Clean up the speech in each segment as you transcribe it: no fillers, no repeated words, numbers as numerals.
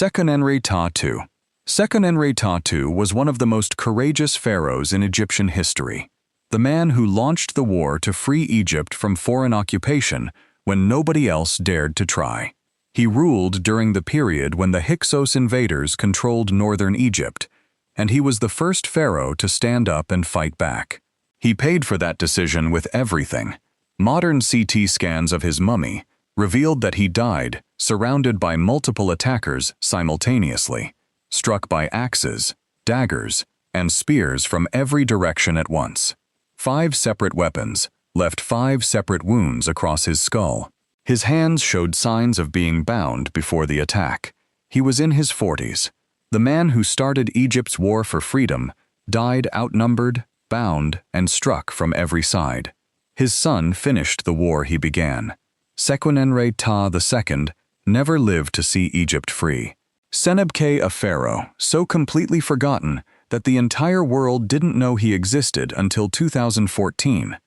Seqenenre-Ta II. Seqenenre-Ta II was one of the most courageous pharaohs in Egyptian history. The man who launched the war to free Egypt from foreign occupation when nobody else dared to try. He ruled during the period when the Hyksos invaders controlled northern Egypt, and he was the first pharaoh to stand up and fight back. He paid for that decision with everything. Modern CT scans of his mummy revealed that he died surrounded by multiple attackers simultaneously, struck by axes, daggers, and spears from every direction at once. 5 separate weapons left 5 separate wounds across his skull. His hands showed signs of being bound before the attack. He was in his 40s. The man who started Egypt's war for freedom died outnumbered, bound, and struck from every side. His son finished the war he began. Seqenenre-Ta II never lived to see Egypt free. Senebkay, a pharaoh, so completely forgotten that the entire world didn't know he existed until 2014.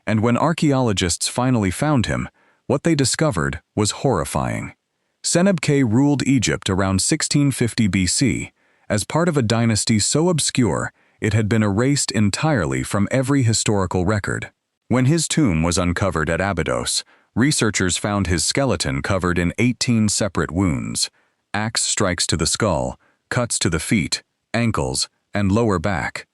And when archaeologists finally found him, what they discovered was horrifying. Senebkay ruled Egypt around 1650 BC as part of a dynasty so obscure it had been erased entirely from every historical record. When his tomb was uncovered at Abydos, researchers found his skeleton covered in 18 separate wounds, axe strikes to the skull, cuts to the feet, ankles, and lower back.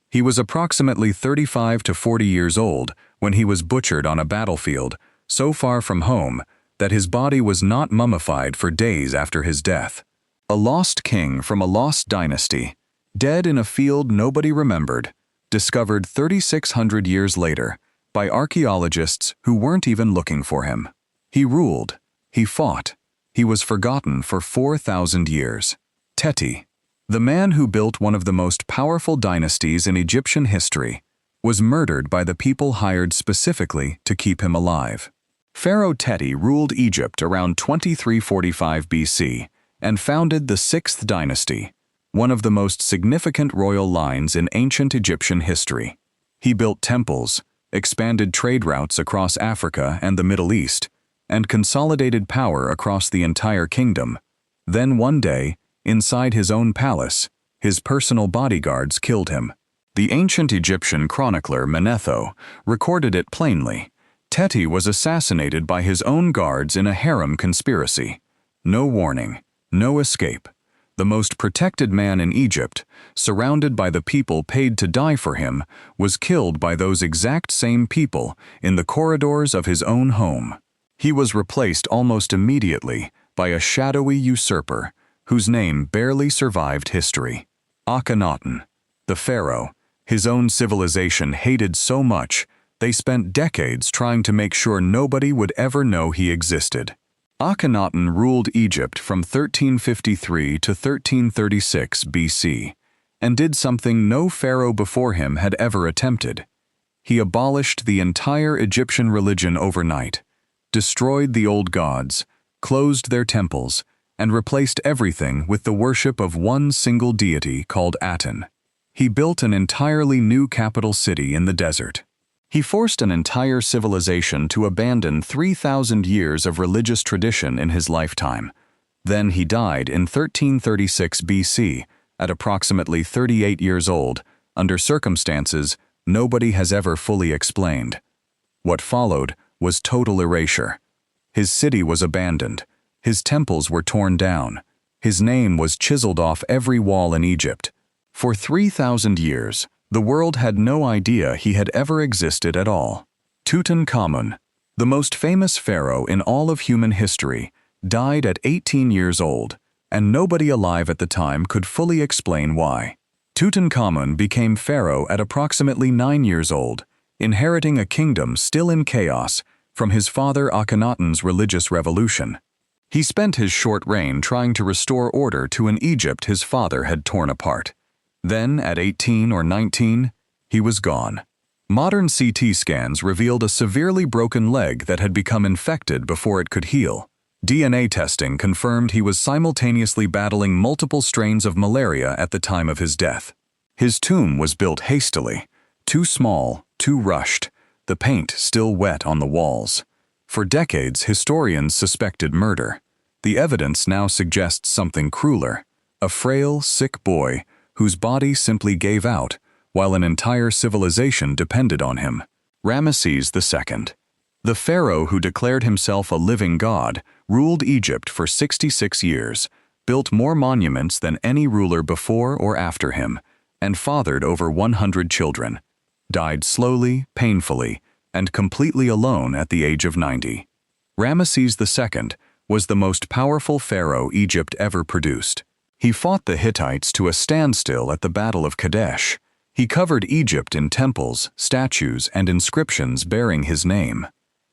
He was approximately 35 to 40 years old when he was butchered on a battlefield, so far from home that his body was not mummified for days after his death. A lost king from a lost dynasty, dead in a field nobody remembered, discovered 3,600 years later by archaeologists who weren't even looking for him. He ruled, he fought, he was forgotten for 4,000 years. Teti, the man who built one of the most powerful dynasties in Egyptian history, was murdered by the people hired specifically to keep him alive. Pharaoh Teti ruled Egypt around 2345 BC and founded the 6th dynasty, one of the most significant royal lines in ancient Egyptian history. He built temples, expanded trade routes across Africa and the Middle East, and consolidated power across the entire kingdom. Then one day, inside his own palace, his personal bodyguards killed him. The ancient Egyptian chronicler Manetho recorded it plainly. Teti was assassinated by his own guards in a harem conspiracy. No warning, no escape. The most protected man in Egypt, surrounded by the people paid to die for him, was killed by those exact same people in the corridors of his own home. He was replaced almost immediately by a shadowy usurper whose name barely survived history. Akhenaten, the pharaoh, his own civilization hated so much they spent decades trying to make sure nobody would ever know he existed. Akhenaten ruled Egypt from 1353 to 1336 BC and did something no pharaoh before him had ever attempted. He abolished the entire Egyptian religion overnight, destroyed the old gods, closed their temples, and replaced everything with the worship of one single deity called Aten. He built an entirely new capital city in the desert. He forced an entire civilization to abandon 3,000 years of religious tradition in his lifetime. Then he died in 1336 BC, at approximately 38 years old, under circumstances nobody has ever fully explained. What followed was total erasure. His city was abandoned. His temples were torn down. His name was chiseled off every wall in Egypt. For 3,000 years, the world had no idea he had ever existed at all. Tutankhamun, the most famous pharaoh in all of human history, died at 18 years old, and nobody alive at the time could fully explain why. Tutankhamun became pharaoh at approximately 9 years old, inheriting a kingdom still in chaos from his father Akhenaten's religious revolution. He spent his short reign trying to restore order to an Egypt his father had torn apart. Then, at 18 or 19, he was gone. Modern CT scans revealed a severely broken leg that had become infected before it could heal. DNA testing confirmed he was simultaneously battling multiple strains of malaria at the time of his death. His tomb was built hastily, too small, too rushed, the paint still wet on the walls. For decades, historians suspected murder. The evidence now suggests something crueler: a frail, sick boy whose body simply gave out while an entire civilization depended on him. Ramesses II. The pharaoh who declared himself a living god ruled Egypt for 66 years, built more monuments than any ruler before or after him, and fathered over 100 children, died slowly, painfully, and completely alone at the age of 90. Ramesses II was the most powerful pharaoh Egypt ever produced. He fought the Hittites to a standstill at the Battle of Kadesh. He covered Egypt in temples, statues, and inscriptions bearing his name.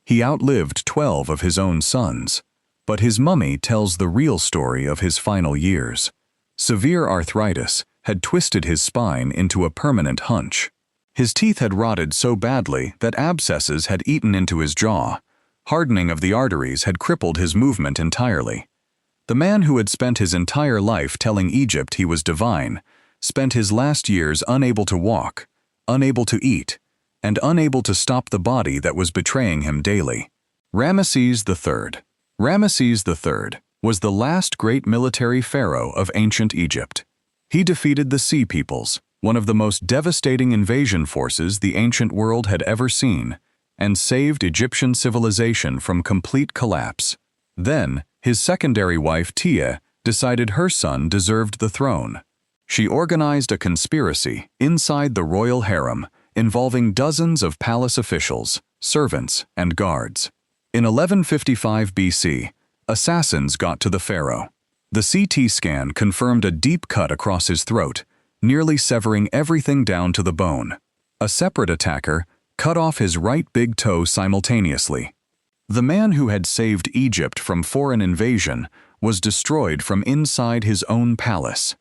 He outlived 12 of his own sons, but his mummy tells the real story of his final years. Severe arthritis had twisted his spine into a permanent hunch. His teeth had rotted so badly that abscesses had eaten into his jaw. Hardening of the arteries had crippled his movement entirely. The man who had spent his entire life telling Egypt he was divine spent his last years unable to walk, unable to eat, and unable to stop the body that was betraying him daily. Ramesses III. Ramesses III was the last great military pharaoh of ancient Egypt. He defeated the Sea Peoples, one of the most devastating invasion forces the ancient world had ever seen, and saved Egyptian civilization from complete collapse. Then, his secondary wife Tia decided her son deserved the throne. She organized a conspiracy inside the royal harem involving dozens of palace officials, servants, and guards. In 1155 BC, assassins got to the pharaoh. The CT scan confirmed a deep cut across his throat, nearly severing everything down to the bone. A separate attacker cut off his right big toe simultaneously. The man who had saved Egypt from foreign invasion was destroyed from inside his own palace.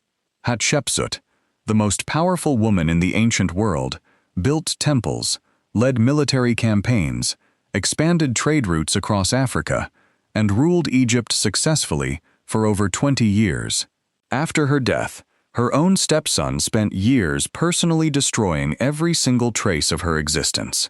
Hatshepsut, the most powerful woman in the ancient world, built temples, led military campaigns, expanded trade routes across Africa, and ruled Egypt successfully for over 20 years. After her death, her own stepson spent years personally destroying every single trace of her existence.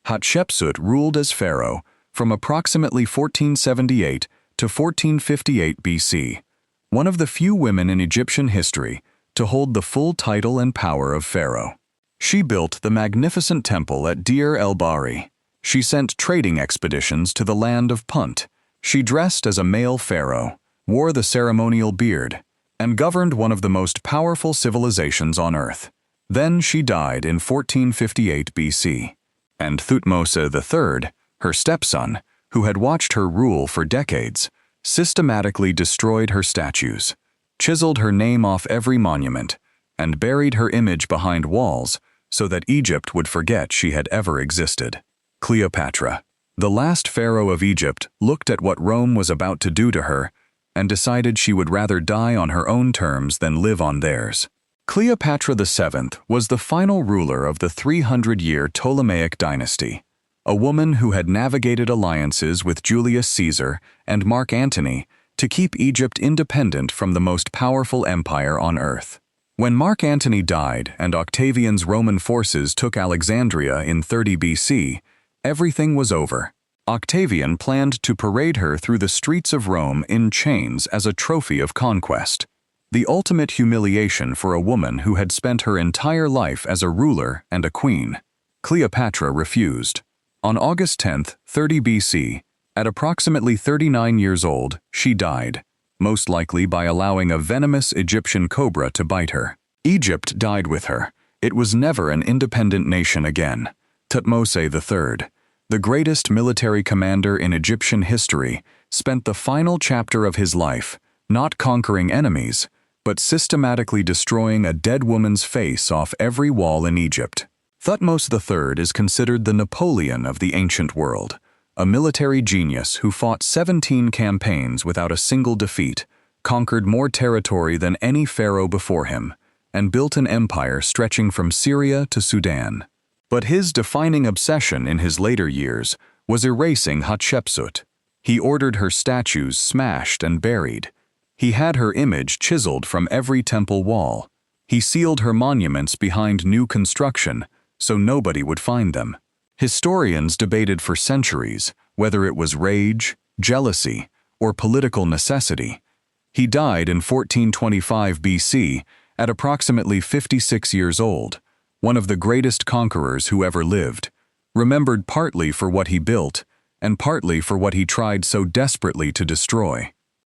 Hatshepsut ruled as pharaoh from approximately 1478 to 1458 BC, one of the few women in Egyptian history to hold the full title and power of pharaoh. She built the magnificent temple at Deir el-Bahri. She sent trading expeditions to the land of Punt. She dressed as a male pharaoh, wore the ceremonial beard, and governed one of the most powerful civilizations on earth. Then she died in 1458 BC, and Thutmose III, her stepson, who had watched her rule for decades, systematically destroyed her statues, chiseled her name off every monument, and buried her image behind walls so that Egypt would forget she had ever existed. Cleopatra, the last pharaoh of Egypt, looked at what Rome was about to do to her and decided she would rather die on her own terms than live on theirs. Cleopatra VII was the final ruler of the 300-year Ptolemaic dynasty, a woman who had navigated alliances with Julius Caesar and Mark Antony to keep Egypt independent from the most powerful empire on earth. When Mark Antony died and Octavian's Roman forces took Alexandria in 30 BC, everything was over. Octavian planned to parade her through the streets of Rome in chains as a trophy of conquest, the ultimate humiliation for a woman who had spent her entire life as a ruler and a queen. Cleopatra refused. On August 10, 30 BC, at approximately 39 years old, she died, most likely by allowing a venomous Egyptian cobra to bite her. Egypt died with her. It was never an independent nation again. Thutmose III, the greatest military commander in Egyptian history, spent the final chapter of his life not conquering enemies, but systematically destroying a dead woman's face off every wall in Egypt. Thutmose III is considered the Napoleon of the ancient world, a military genius who fought 17 campaigns without a single defeat, conquered more territory than any pharaoh before him, and built an empire stretching from Syria to Sudan. But his defining obsession in his later years was erasing Hatshepsut. He ordered her statues smashed and buried. He had her image chiseled from every temple wall. He sealed her monuments behind new construction so nobody would find them. Historians debated for centuries whether it was rage, jealousy, or political necessity. He died in 1425 BC at approximately 56 years old, one of the greatest conquerors who ever lived, remembered partly for what he built and partly for what he tried so desperately to destroy.